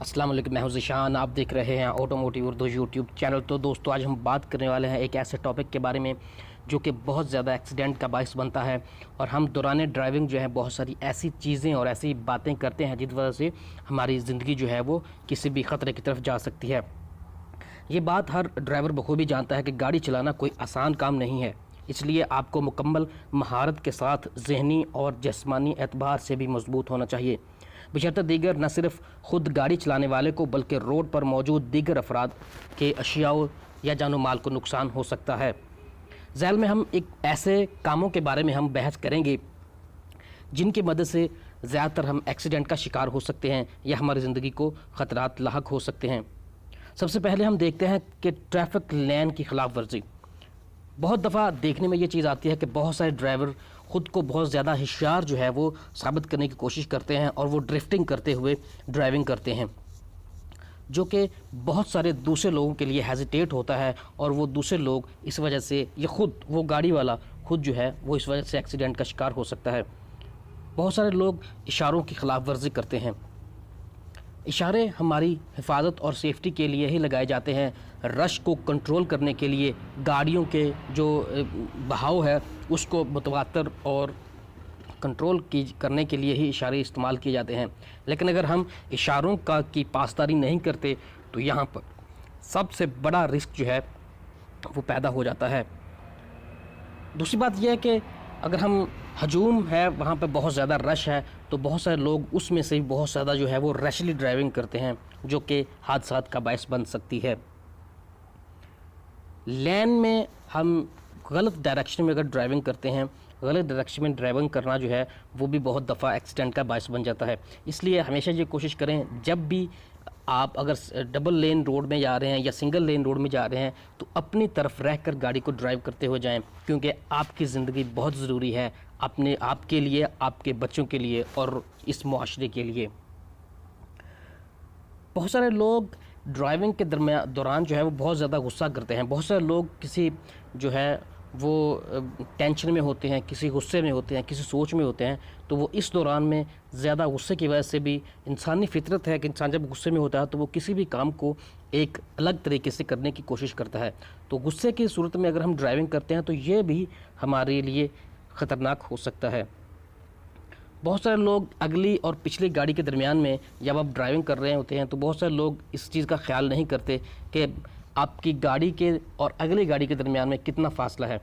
अस्सलाम वालेकुम, मैं हूं ज़ीशान। आप देख रहे हैं ऑटोमोटिव उर्दू यूट्यूब चैनल। तो दोस्तों, आज हम बात करने वाले हैं एक ऐसे टॉपिक के बारे में जो कि बहुत ज़्यादा एक्सीडेंट का बायस बनता है। और हम दौरान ड्राइविंग जो है बहुत सारी ऐसी चीज़ें और ऐसी बातें करते हैं जिस वजह से हमारी ज़िंदगी जो है वो किसी भी ख़तरे की तरफ जा सकती है। ये बात हर ड्राइवर बखूबी जानता है कि गाड़ी चलाना कोई आसान काम नहीं है, इसलिए आपको मुकम्मल महारत के साथ ज़हनी और जिस्मानी एतबार से भी मजबूत होना चाहिए। बशर्ते दीगर न सिर्फ ख़ुद गाड़ी चलाने वाले को बल्कि रोड पर मौजूद दीगर अफराद के अशियाओं या जानो माल को नुकसान हो सकता है। ज़ैल में हम एक ऐसे कामों के बारे में हम बहस करेंगे जिनकी मदद से ज़्यादातर हम एक्सीडेंट का शिकार हो सकते हैं या हमारी ज़िंदगी को ख़तरात लाहक हो सकते हैं। सबसे पहले हम देखते हैं कि ट्रैफिक लेन की खिलाफ वर्जी। बहुत दफ़ा देखने में ये चीज़ आती है कि बहुत सारे ड्राइवर ख़ुद को बहुत ज़्यादा होशियार जो है वो साबित करने की कोशिश करते हैं और वो ड्रिफ्टिंग करते हुए ड्राइविंग करते हैं, जो कि बहुत सारे दूसरे लोगों के लिए हेजिटेट होता है। और वो दूसरे लोग इस वजह से या ख़ुद वो गाड़ी वाला ख़ुद जो है वो इस वजह से एक्सीडेंट का शिकार हो सकता है। बहुत सारे लोग इशारों की खिलाफ वर्जी करते हैं। इशारे हमारी हिफाजत और सेफ्टी के लिए ही लगाए जाते हैं। रश को कंट्रोल करने के लिए, गाड़ियों के जो बहाव है उसको मुतवातर और कंट्रोल करने के लिए ही इशारे इस्तेमाल किए जाते हैं। लेकिन अगर हम इशारों की पासदारी नहीं करते तो यहाँ पर सबसे बड़ा रिस्क जो है वो पैदा हो जाता है। दूसरी बात यह है कि अगर हम हजूम है, वहाँ पे बहुत ज़्यादा रश है, तो बहुत सारे लोग उसमें से भी बहुत ज़्यादा जो है वो रैशली ड्राइविंग करते हैं, जो कि हादसात का बायस बन सकती है। लेन में हम गलत डायरेक्शन में अगर ड्राइविंग करते हैं, गलत डायरेक्शन में ड्राइविंग करना जो है वो भी बहुत दफ़ा एक्सीडेंट का बायस बन जाता है। इसलिए हमेशा ये कोशिश करें, जब भी आप अगर डबल लेन रोड में जा रहे हैं या सिंगल लेन रोड में जा रहे हैं तो अपनी तरफ रहकर गाड़ी को ड्राइव करते हुए जाएं, क्योंकि आपकी ज़िंदगी बहुत ज़रूरी है, अपने आपके लिए, आपके बच्चों के लिए और इस मुआशरे के लिए। बहुत सारे लोग ड्राइविंग के दौरान जो है वो बहुत ज़्यादा गुस्सा करते हैं। बहुत सारे लोग किसी जो है वो टेंशन में होते हैं, किसी गुस्से में होते हैं, किसी सोच में होते हैं, तो वो इस दौरान में ज़्यादा गुस्से की वजह से भी, इंसानी फितरत है कि इंसान जब गुस्से में होता है तो वो किसी भी काम को एक अलग तरीके से करने की कोशिश करता है। तो गुस्से की सूरत में अगर हम ड्राइविंग करते हैं तो ये भी हमारे लिए ख़तरनाक हो सकता है। बहुत सारे लोग अगली और पिछली गाड़ी के दरमियान में जब आप ड्राइविंग कर रहे होते हैं तो बहुत सारे लोग इस चीज़ का ख्याल नहीं करते कि आपकी गाड़ी के और अगली गाड़ी के दरमियान में कितना फ़ासला है।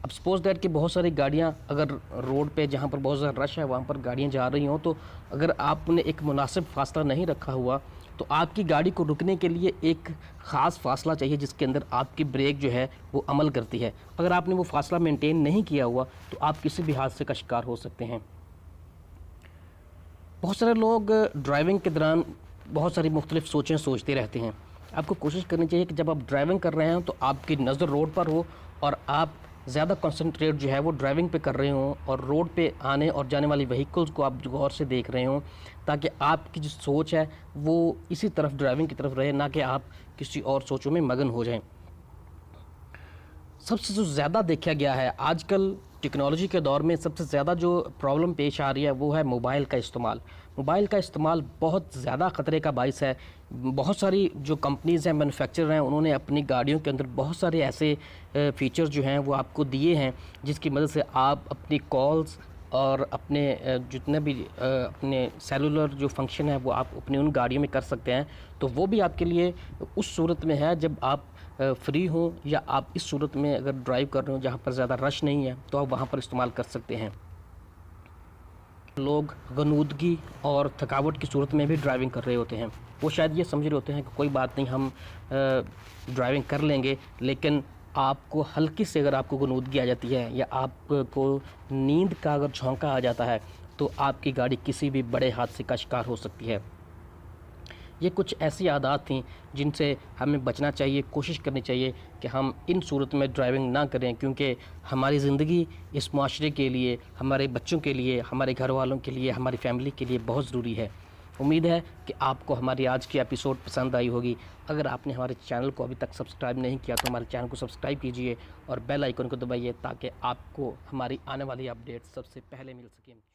अब सपोज दैट कि बहुत सारी गाड़ियाँ अगर रोड पे जहाँ पर बहुत ज़्यादा रश है वहाँ पर गाड़ियाँ जा रही हों, तो अगर आपने एक मुनासिब फ़ासला नहीं रखा हुआ तो आपकी गाड़ी को रुकने के लिए एक ख़ास फ़ासला चाहिए जिसके अंदर आपकी ब्रेक जो है वो अमल करती है। अगर आपने वो फ़ासला मेंटेन नहीं किया हुआ तो आप किसी भी हादसे का शिकार हो सकते हैं। बहुत सारे लोग ड्राइविंग के दौरान बहुत सारी मुख्तलिफ़ सोचें सोचते रहते हैं। आपको कोशिश करनी चाहिए कि जब आप ड्राइविंग कर रहे हैं तो आपकी नज़र रोड पर हो और आप ज़्यादा कंसंट्रेट जो है वो ड्राइविंग पे कर रहे हों और रोड पे आने और जाने वाली व्हीकल्स को आप गौर से देख रहे हों, ताकि आपकी जो सोच है वो इसी तरफ ड्राइविंग की तरफ रहे, ना कि आप किसी और सोचों में मगन हो जाएं। सबसे जो ज़्यादा देखा गया है आजकल टेक्नोलॉजी के दौर में, सबसे ज़्यादा जो प्रॉब्लम पेश आ रही है वो है मोबाइल का इस्तेमाल। मोबाइल का इस्तेमाल बहुत ज़्यादा ख़तरे का बायस है। बहुत सारी जो कंपनीज़ हैं, मैन्युफैक्चरर हैं, उन्होंने अपनी गाड़ियों के अंदर बहुत सारे ऐसे फ़ीचर्स जो हैं वो आपको दिए हैं जिसकी मदद से आप अपनी कॉल्स और अपने जितने भी अपने सेलुलर जो फंक्शन है वो आप अपनी उन गाड़ियों में कर सकते हैं। तो वो भी आपके लिए उस सूरत में है जब आप फ्री हों, या आप इस सूरत में अगर ड्राइव कर रहे हो जहाँ पर ज़्यादा रश नहीं है तो आप वहाँ पर इस्तेमाल कर सकते हैं। लोग गनूदगी और थकावट की सूरत में भी ड्राइविंग कर रहे होते हैं। वो शायद ये समझ रहे होते हैं कि कोई बात नहीं, हम ड्राइविंग कर लेंगे, लेकिन आपको हल्की से अगर आपको गनूदगी आ जाती है या आपको नींद का अगर झोंका आ जाता है तो आपकी गाड़ी किसी भी बड़े हादसे का शिकार हो सकती है। ये कुछ ऐसी आदत थी जिनसे हमें बचना चाहिए। कोशिश करनी चाहिए कि हम इन सूरत में ड्राइविंग ना करें, क्योंकि हमारी ज़िंदगी इस माशरे के लिए, हमारे बच्चों के लिए, हमारे घर वालों के लिए, हमारी फैमिली के लिए बहुत ज़रूरी है। उम्मीद है कि आपको हमारी आज की एपिसोड पसंद आई होगी। अगर आपने हमारे चैनल को अभी तक सब्सक्राइब नहीं किया तो हमारे चैनल को सब्सक्राइब कीजिए और बेल आइकन को दबाइए ताकि आपको हमारी आने वाली अपडेट सबसे पहले मिल सके।